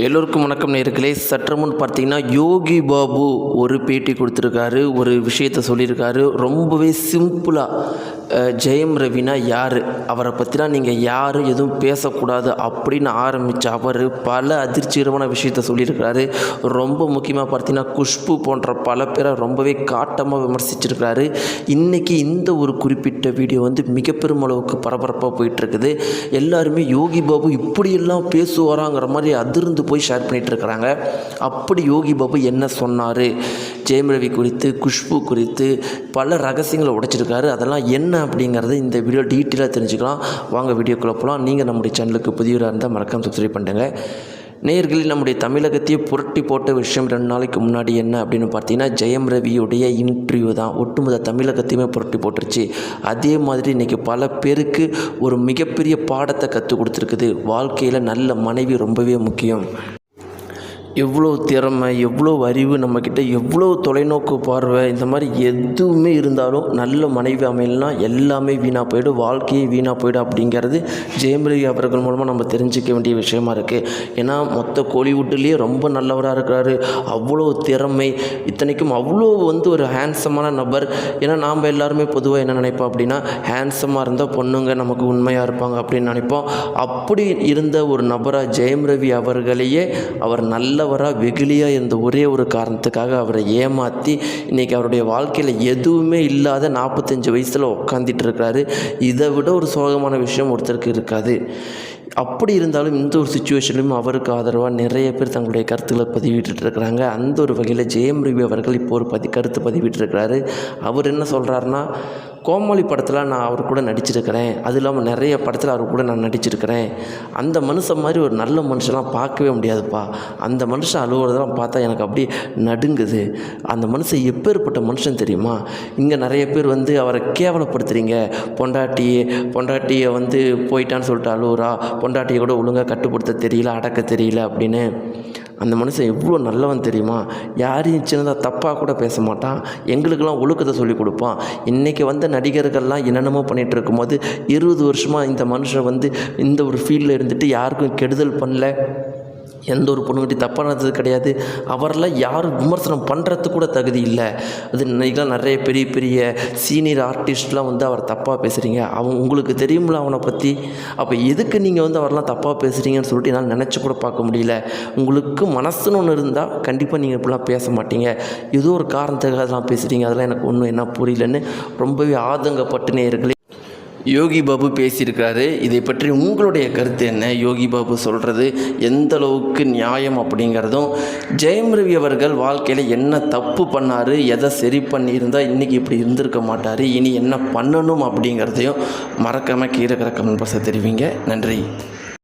எல்லோருக்கும் வணக்கம் நேயர்களே. சற்று முன் பார்த்தீங்கன்னா யோகி பாபு ஒரு பேட்டி கொடுத்துருக்காரு, ஒரு விஷயத்த சொல்லியிருக்காரு. ரொம்பவே சிம்பிளாக ஜெயம் ரவினா யார், அவரை பற்றிலாம் நீங்கள் யாரும் எதுவும் பேசக்கூடாது அப்படின்னு ஆரம்பித்த அவர் பல அதிர்ச்சிகரமான விஷயத்த சொல்லியிருக்கிறாரு. ரொம்ப முக்கியமாக பார்த்தீங்கன்னா குஷ்பு போன்ற பல பேரை ரொம்பவே காட்டமாக விமர்சிச்சிருக்கிறாரு. இன்றைக்கி இந்த ஒரு குறிப்பிட்ட வீடியோ மிக பெருமளவுக்கு பரபரப்பாக போயிட்டுருக்குது. எல்லாருமே யோகி பாபு இப்படியெல்லாம் பேசுவாராங்கிற மாதிரி அதிர்ந்து போய் ஷேர் பண்ணிகிட்டு இருக்கிறாங்க. அப்படி யோகி பாபு என்ன சொன்னார், ஜெயம் ரவி குறித்து, குஷ்பு குறித்து பல ரகசியங்களை உடைச்சிருக்காரு. அதெல்லாம் என்ன அப்படிங்கிறத இந்த வீடியோ டீட்டெயிலாக தெரிஞ்சுக்கலாம். வாங்க வீடியோக்குள்ளே போகலாம். நீங்கள் நம்முடைய சேனலுக்கு புதியவராக இருந்தால் மறக்காம சப்ஸ்கிரைப் பண்ணுங்க. நேயர்களில் நம்முடைய தமிழகத்தையே புரட்டி போட்ட விஷயம் 2 நாளைக்கு முன்னாடி என்ன அப்படின்னு பார்த்தீங்கன்னா ஜெயம் ரவியுடைய இன்டர்வியூ தான் ஒட்டுமொத்த தமிழகத்தையுமே புரட்டி போட்டுருச்சு. அதே மாதிரி இன்றைக்கி பல பேருக்கு ஒரு மிகப்பெரிய பாடத்தை கற்றுக் கொடுத்துருக்குது. வாழ்க்கையில் நல்ல மனைவி ரொம்பவே முக்கியம். எவ்வளோ திறமை, எவ்வளோ அறிவு நம்மக்கிட்ட, எவ்வளோ தொலைநோக்கு பார்வை, இந்த மாதிரி எதுவுமே இருந்தாலும் நல்ல மனைவி அமையலனா எல்லாமே வீணாக போய்டும், வாழ்க்கையே வீணாக போய்டும் அப்படிங்கிறது ஜெயம் ரவி அவர்கள் மூலமாக நம்ம தெரிஞ்சிக்க வேண்டிய விஷயமா இருக்குது. ஏன்னா மொத்த கோலிவுட்லேயே ரொம்ப நல்லவராக இருக்கிறாரு. அவ்வளோ திறமை, இத்தனைக்கும் அவ்வளோ ஒரு ஹேண்ட்ஸமான நபர். ஏன்னா நாம் எல்லாருமே பொதுவாக என்ன நினைப்போம் அப்படின்னா, ஹேண்ட்ஸமாக இருந்தால் பொண்ணுங்க நமக்கு உண்மையாக இருப்பாங்க அப்படின்னு நினைப்போம். அப்படி இருந்த ஒரு நபராக ஜெயம் ரவி அவர்களையே அவர் நல்லவராக வெகுளியாக இருந்த ஒரே ஒரு காரணத்துக்காக அவரை ஏமாற்றி இன்றைக்கி அவருடைய வாழ்க்கையில் எதுவுமே இல்லாத 45 வயசில் உட்காந்துட்டு இருக்கிறாரு. இதை விட ஒரு சோகமான விஷயம் ஒருத்தருக்கு இருக்காது. அப்படி இருந்தாலும் இந்த ஒரு சுச்சுவேஷன்லையும் அவருக்கு ஆதரவாக நிறைய பேர் தங்களுடைய கருத்துக்களை பதிவிட்டு இருக்கிறாங்க. அந்த ஒரு வகையில் ஜெயம் ரவி அவர்கள் இப்போ ஒரு கருத்து பதிவிட்டிருக்கிறாரு. அவர் என்ன சொல்கிறாருன்னா, கோமாளி படத்தில் நான் அவர் கூட நடிச்சிருக்கிறேன், அது இல்லாமல் நிறைய படத்தில் அவர் கூட நான் நடிச்சிருக்கிறேன். அந்த மனுஷன் மாதிரி ஒரு நல்ல மனுஷன்லாம் பார்க்கவே முடியாதுப்பா. அந்த மனுஷன் அழுவுறதெல்லாம் பார்த்தா எனக்கு அப்படியே நடுங்குது. அந்த மனுஷன் எப்பேற்பட்ட மனுஷன் தெரியுமா? இங்கே நிறைய பேர் அவரை கேவலப்படுத்துகிறீங்க. பொண்டாட்டியை போயிட்டான்னு சொல்லிட்டு அழுவுறா, பொண்டாட்டியை கூட ஒழுங்காக கட்டுப்படுத்த தெரியல, அடக்க தெரியல அப்படின்னு. அந்த மனுஷன் எவ்வளோ நல்லவன் தெரியுமா? யாரையும் சின்னதாக தப்பாக கூட பேச மாட்டான். எங்களுக்கெல்லாம் ஒழுக்கத்தை சொல்லிக் கொடுப்பான். இன்றைக்கி நடிகர்கள்லாம் என்னென்னமோ பண்ணிகிட்டு இருக்கும்போது 20 வருஷமாக இந்த மனுஷன் இந்த ஒரு ஃபீல்டில் இருந்துட்டு யாருக்கும் கெடுதல் பண்ணல, எந்த ஒரு பொண்ணுகிட்ட தப்பானது கிடையாது. அவரெல்லாம் யாரும் விமர்சனம் பண்ணுறது கூட தகுதி இல்லை. அது இன்றைக்கெலாம் நிறைய பெரிய பெரிய சீனியர் ஆர்டிஸ்ட்லாம் அவர் தப்பாக பேசுகிறீங்க. உங்களுக்கு தெரியுமில்ல அவனை பற்றி. அப்போ எதுக்கு நீங்கள் அவரெல்லாம் தப்பாக பேசுகிறீங்கன்னு சொல்லிட்டு என்னால் நினச்சி கூட பார்க்க முடியல. உங்களுக்கு மனசுன்னு ஒன்று இருந்தால் கண்டிப்பாக நீங்கள் இப்படிலாம் பேச மாட்டீங்க. ஏதோ ஒரு காரணத்துக்காக அதெல்லாம் பேசுகிறீங்க. அதெல்லாம் எனக்கு ஒன்றும் என்ன புரியலன்னு ரொம்பவே ஆதங்கப்பட்டு நேயர்களே யோகி பாபு பேசியிருக்காரு. இதை பற்றி உங்களுடைய கருத்து என்ன? யோகி பாபு சொல்கிறது எந்த அளவுக்கு நியாயம் அப்படிங்கிறதும், ஜெயம் ரவி அவர்கள் வாழ்க்கையில் என்ன தப்பு பண்ணார், எதை சரி பண்ணியிருந்தால் இன்றைக்கி இப்படி இருந்திருக்க மாட்டார், இனி என்ன பண்ணணும் அப்படிங்கிறதையும் மறக்காமல் கீழே கமெண்ட் பாக்ஸில் தெரிவிங்க. நன்றி.